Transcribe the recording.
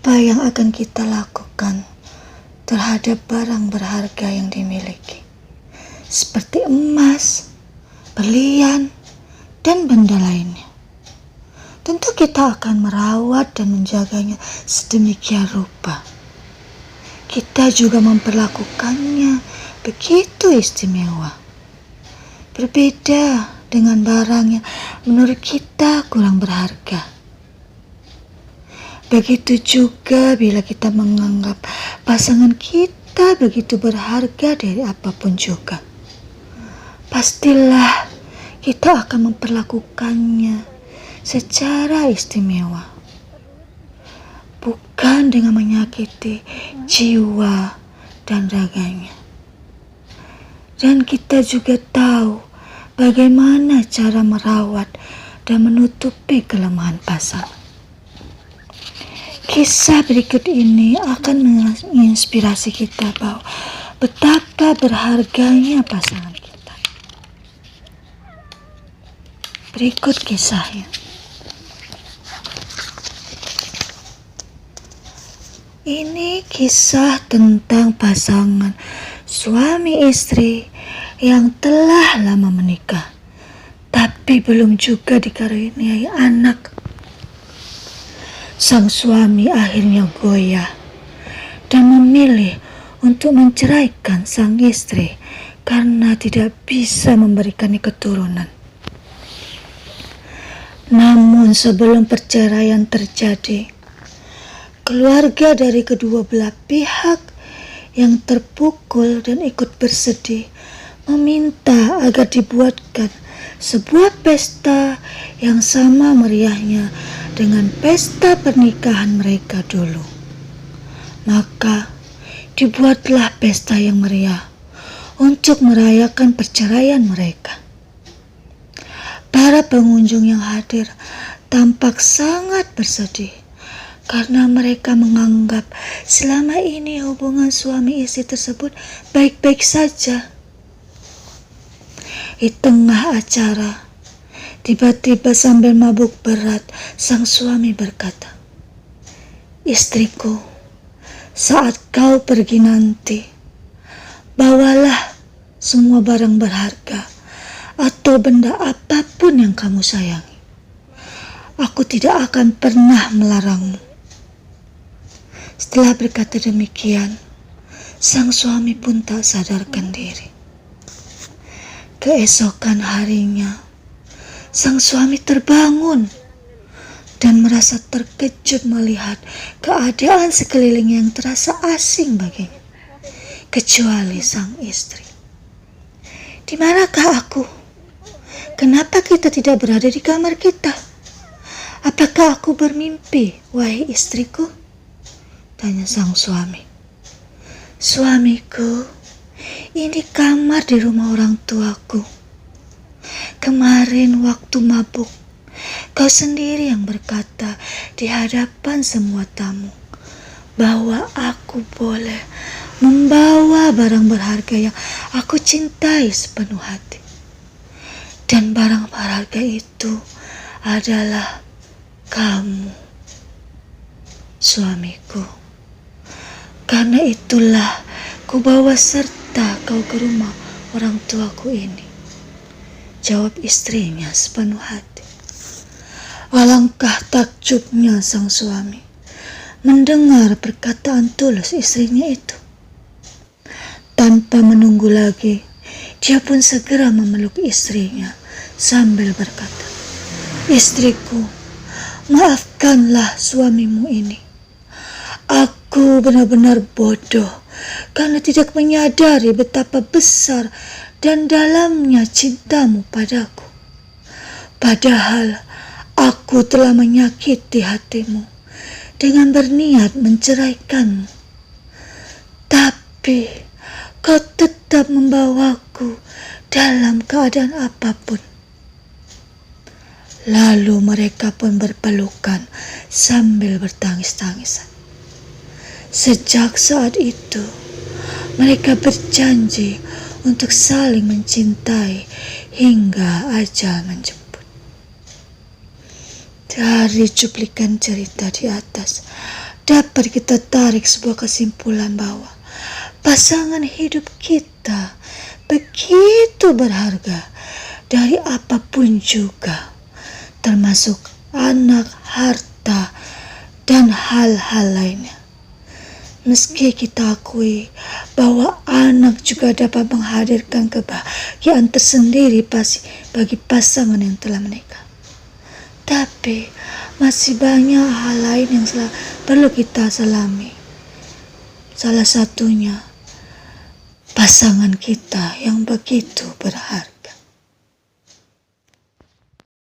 Apa yang akan kita lakukan terhadap barang berharga yang dimiliki, seperti emas, berlian, dan benda lainnya? Tentu kita akan merawat dan menjaganya sedemikian rupa. Kita juga memperlakukannya begitu istimewa. Berbeda dengan barang yang menurut kita kurang berharga. Begitu juga bila kita menganggap pasangan kita begitu berharga dari apapun juga. Pastilah kita akan memperlakukannya secara istimewa, bukan dengan menyakiti jiwa dan raganya. Dan kita juga tahu bagaimana cara merawat dan menutupi kelemahan pasangan. Kisah berikut ini akan menginspirasi kita bahwa betapa berharganya pasangan kita. Berikut kisahnya. Ini kisah tentang pasangan suami istri yang telah lama menikah, tapi belum juga dikaruniai anak. Sang suami akhirnya goyah dan memilih untuk menceraikan sang istri karena tidak bisa memberikannya keturunan. Namun sebelum perceraian terjadi, keluarga dari kedua belah pihak yang terpukul dan ikut bersedih meminta agar dibuatkan sebuah pesta yang sama meriahnya dengan pesta pernikahan mereka dulu. Maka dibuatlah pesta yang meriah untuk merayakan perceraian mereka. Para pengunjung yang hadir tampak sangat bersedih karena mereka menganggap selama ini hubungan suami istri tersebut baik-baik saja. Di tengah acara, tiba-tiba sambil mabuk berat, sang suami berkata, "Istriku, saat kau pergi nanti, bawalah semua barang berharga atau benda apapun yang kamu sayangi. Aku tidak akan pernah melarangmu." Setelah berkata demikian, sang suami pun tak sadarkan diri. Keesokan harinya, sang suami terbangun dan merasa terkejut melihat keadaan sekeliling yang terasa asing baginya, kecuali sang istri. "Di manakah aku? Kenapa kita tidak berada di kamar kita? Apakah aku bermimpi, wahai istriku?" tanya sang suami. "Suamiku, ini kamar di rumah orang tuaku. Kemarin waktu mabuk, kau sendiri yang berkata di hadapan semua tamu bahwa aku boleh membawa barang berharga yang aku cintai sepenuh hati. Dan barang berharga itu adalah kamu, suamiku. Karena itulah ku bawa serta kau ke rumah orang tuaku ini," jawab istrinya sepenuh hati. Alangkah takjubnya sang suami mendengar perkataan tulus istrinya itu. Tanpa menunggu lagi, dia pun segera memeluk istrinya sambil berkata, "Istriku, maafkanlah suamimu ini. Aku benar-benar bodoh karena tidak menyadari betapa besar dan dalamnya cintamu padaku. Padahal aku telah menyakiti hatimu dengan berniat menceraikanmu. Tapi kau tetap membawaku dalam keadaan apapun." Lalu mereka pun berpelukan sambil bertangis-tangisan. Sejak saat itu, mereka berjanji untuk saling mencintai hingga ajal menjemput. Dari cuplikan cerita di atas dapat kita tarik sebuah kesimpulan bahwa pasangan hidup kita begitu berharga dari apapun juga, termasuk anak, harta, dan hal-hal lainnya. Meski kita akui bahwa anak juga dapat menghadirkan kebahagiaan tersendiri bagi pasangan yang telah menikah, tapi masih banyak hal lain yang perlu kita selami. Salah satunya pasangan kita yang begitu berharga.